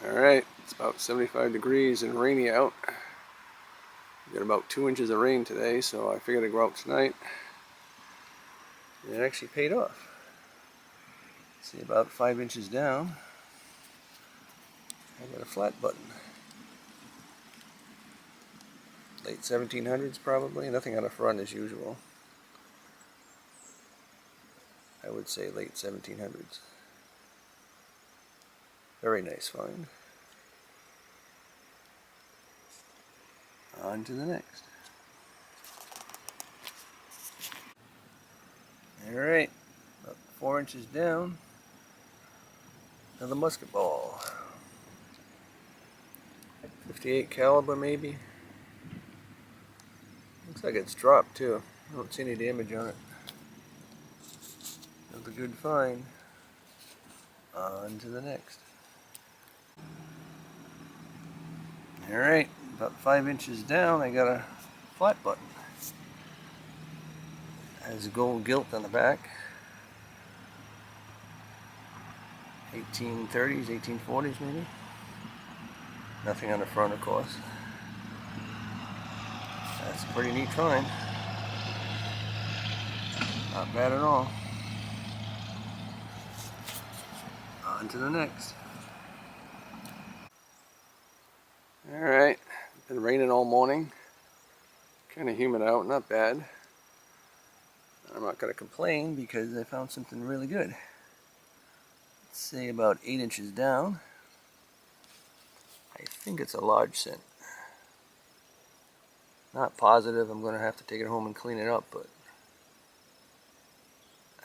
Alright, it's about 75 degrees and rainy out. We got about 2 inches of rain today, so I figured I'd go out tonight. And it actually paid off. See, about 5 inches down, I got a flat button. Late 1700s probably, nothing on the front as usual. I would say late 1700s. Very nice find. On to the next. Alright, about 4 inches down, another musket ball. 58 caliber maybe. Looks like it's dropped too. I don't see any damage on it. Another good find. On to the next. Alright, about 5 inches down I got a flat button. Has gold gilt on the back. 1830s, 1840s maybe. Nothing on the front, of course. That's a pretty neat find. Not bad at all. On to the next. Alright, been raining all morning. Kind of humid out, not bad. I'm not going to complain because I found something really good. Let's say about 8 inches down. I think it's a large scent. Not positive, I'm going to have to take it home and clean it up, but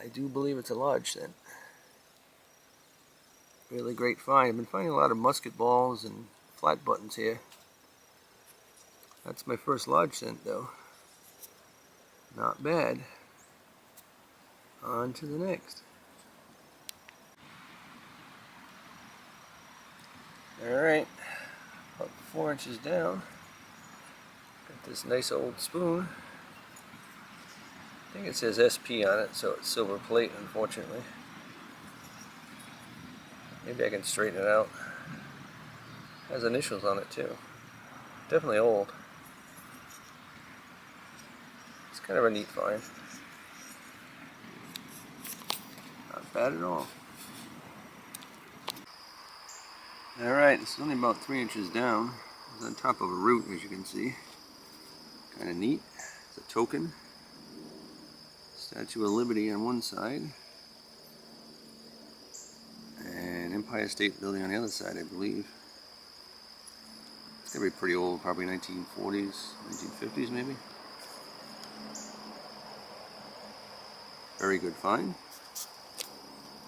I do believe it's a large scent. Really great find. I've been finding a lot of musket balls and flat buttons here. That's my first large scent though. Not bad. On to the next. Alright, about 4 inches down. Got this nice old spoon. I think it says SP on it, so it's silver plate, unfortunately. Maybe I can straighten it out. Has initials on it too. Definitely old. It's kind of a neat find. Not bad at all. Alright, it's only about 3 inches down. It's on top of a root, as you can see. Kind of neat. It's a token. Statue of Liberty on one side. And Empire State Building on the other side, I believe. It's going to be pretty old, probably 1940s, 1950s maybe. Very good find.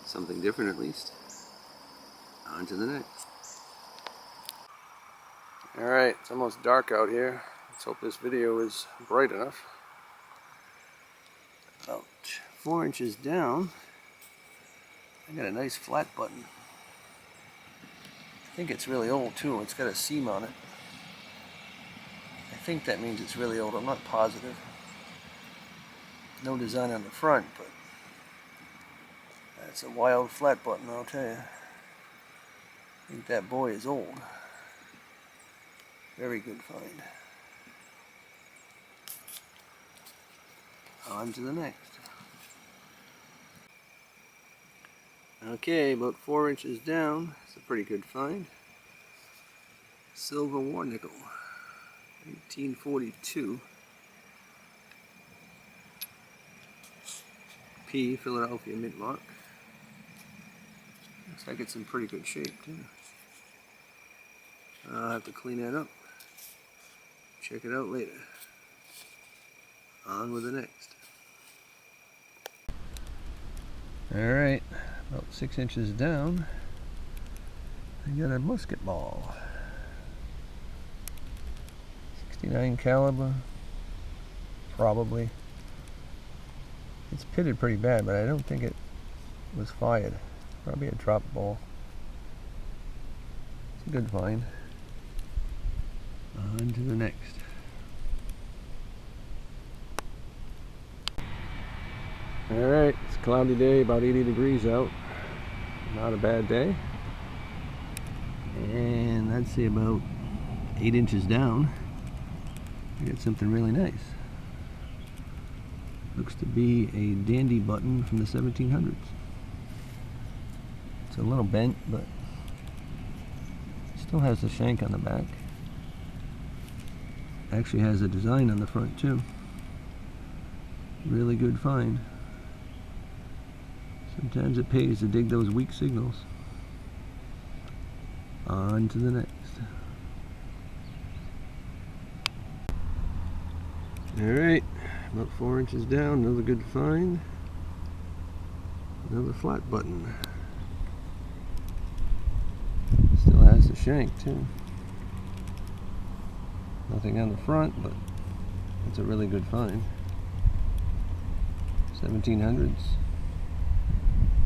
Something different at least. On to the next. Alright, it's almost dark out here. Let's hope this video is bright enough. About 4 inches down, I got a nice flat button. I think it's really old too. It's got a seam on it. I think that means it's really old. I'm not positive. No design on the front, but that's a wild flat button, I'll tell you. I think that boy is old. Very good find. On to the next. Okay, about 4 inches down. It's a pretty good find. Silver war nickel. 1842. P, Philadelphia mint mark. Looks like it's in pretty good shape too. I'll have to clean that up. Check it out later. On with the next. Alright, about 6 inches down, I got a musket ball. 69 caliber, probably. It's pitted pretty bad, but I don't think it was fired. Probably a drop ball. It's a good find. On to the next. Alright, it's a cloudy day, about 80 degrees out. Not a bad day. And I'd say about 8 inches down, I got something really nice. Looks to be a dandy button from the 1700s. It's a little bent, but still has the shank on the back. Actually has a design on the front too. Really good find. Sometimes it pays to dig those weak signals. On to the next. Alright, about 4 inches down, another good find. Another flat button. Still has the shank too. Nothing on the front, but it's a really good find. 1700s,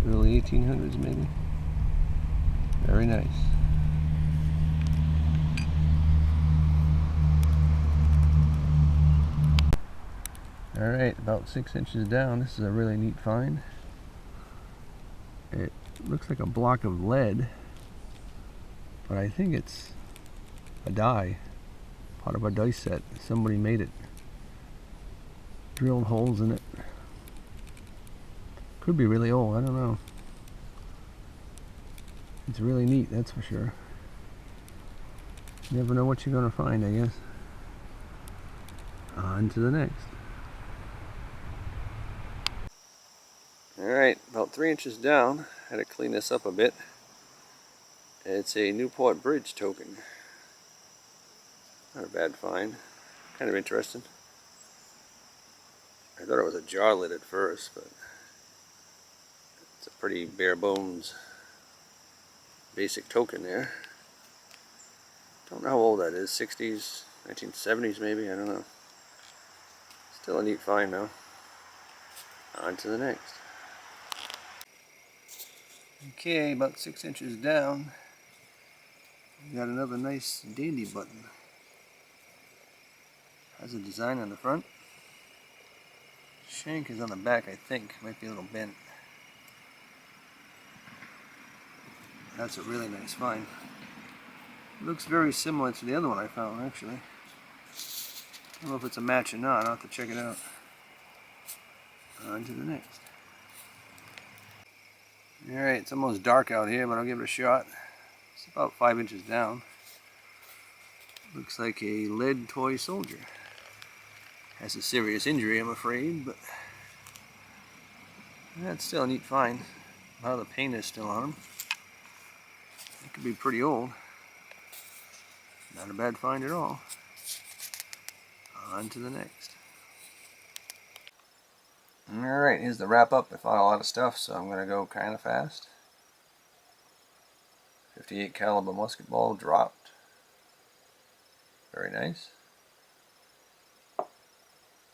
early 1800s maybe. Very nice. Alright, about 6 inches down, this is a really neat find. It looks like a block of lead, but I think it's a die, part of a dice set. Somebody made it, drilled holes in it. Could be really old, I don't know. It's really neat, that's for sure. You never know what you're going to find, I guess. On to the next. Alright, about 3 inches down. Had to clean this up a bit. It's a Newport Bridge token. Not a bad find. Kind of interesting. I thought it was a jar lid at first, but it's a pretty bare bones basic token there. Don't know how old that is. 60s, 1970s maybe, I don't know. Still a neat find though. On to the next. Okay, about 6 inches down, we got another nice dandy button. Has a design on the front. Shank is on the back, I think. Might be a little bent. That's a really nice find. Looks very similar to the other one I found, actually. I don't know if it's a match or not. I'll have to check it out. On to the next. Alright, it's almost dark out here, but I'll give it a shot. It's about 5 inches down. Looks like a lead toy soldier. Has a serious injury, I'm afraid, but that's still a neat find. A lot of the paint is still on him. It could be pretty old. Not a bad find at all. On to the next. Alright, here's the wrap up. I found a lot of stuff, so I'm going to go kind of fast. 58 caliber musket ball dropped. Very nice.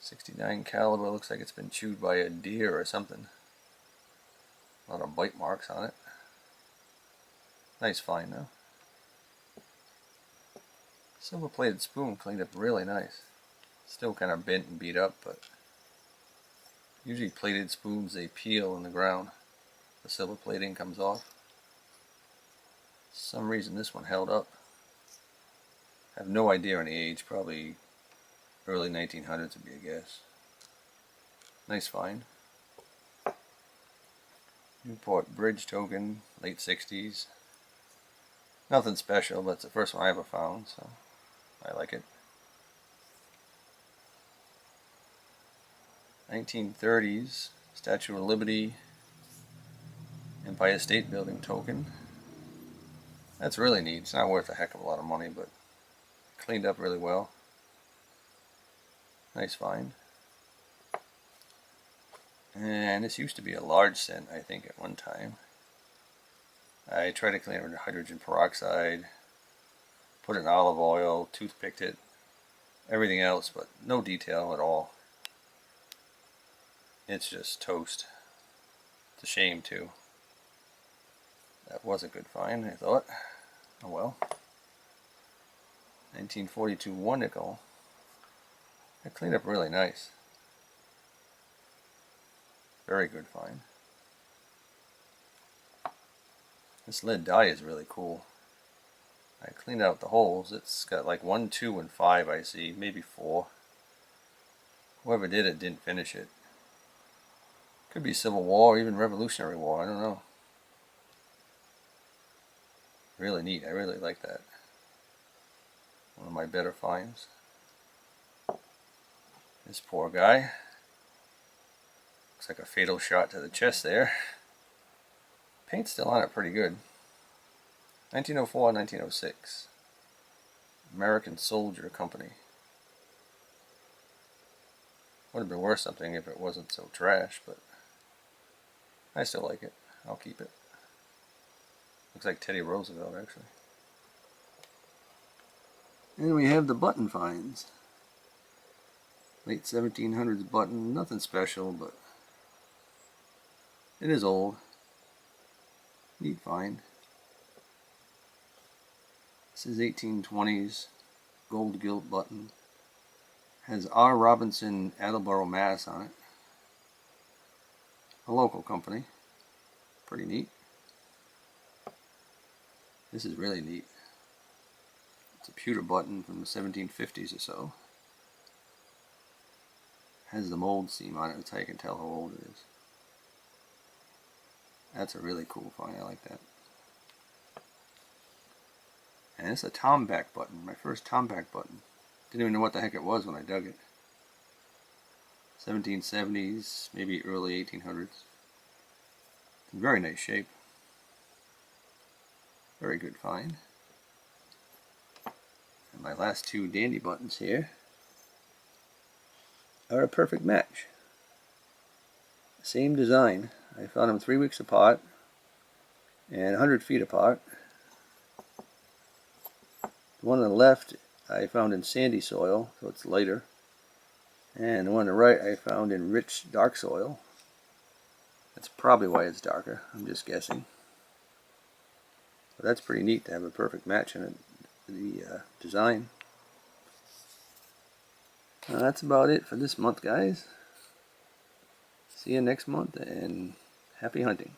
69 caliber, looks like it's been chewed by a deer or something. A lot of bite marks on it. Nice find though. Silver plated spoon cleaned up really nice. Still kind of bent and beat up, but usually plated spoons, they peel in the ground. The silver plating comes off. For some reason this one held up. I have no idea on the age, probably early 1900s would be a guess. Nice find. Newport Bridge token, late 60s. Nothing special, but it's the first one I ever found, so I like it. 1930s Statue of Liberty, Empire State Building token. That's really neat. It's not worth a heck of a lot of money, but cleaned up really well. Nice find. And this used to be a large cent, I think, at one time. I tried to clean it with hydrogen peroxide, put it in olive oil, toothpicked it, everything else, but no detail at all. It's just toast. It's a shame too. That was a good find, I thought. Oh well. 1942 1 nickel. That cleaned up really nice. Very good find. This lead die is really cool. I cleaned out the holes. It's got like 1, 2, and 5 I see, maybe 4. Whoever did it didn't finish it. Could be Civil War or even Revolutionary War, I don't know. Really neat, I really like that. One of my better finds. This poor guy. Looks like a fatal shot to the chest there. Paint's still on it pretty good. 1904, 1906. American Soldier Company. Would have been worth something if it wasn't so trash, but I still like it. I'll keep it. Looks like Teddy Roosevelt, actually. And we have the button finds. Late 1700s button, nothing special, but it is old. Neat find. This is 1820s gold gilt button. Has R. Robinson, Attleboro, Mass. on it. A local company. Pretty neat. This is really neat. It's a pewter button from the 1750s or so. Has the mold seam on it, that's how you can tell how old it is. That's a really cool find, I like that. And it's a Tomback button, my first Tomback button. Didn't even know what the heck it was when I dug it. 1770s, maybe early 1800s. In very nice shape. Very good find. And my last 2 dandy buttons here are a perfect match. Same design. I found them 3 weeks apart and 100 feet apart. The one on the left I found in sandy soil, so it's lighter. And the one on the right I found in rich dark soil. That's probably why it's darker, I'm just guessing. But that's pretty neat to have a perfect match in it, the design. That's about it for this month, guys. See you next month, and happy hunting.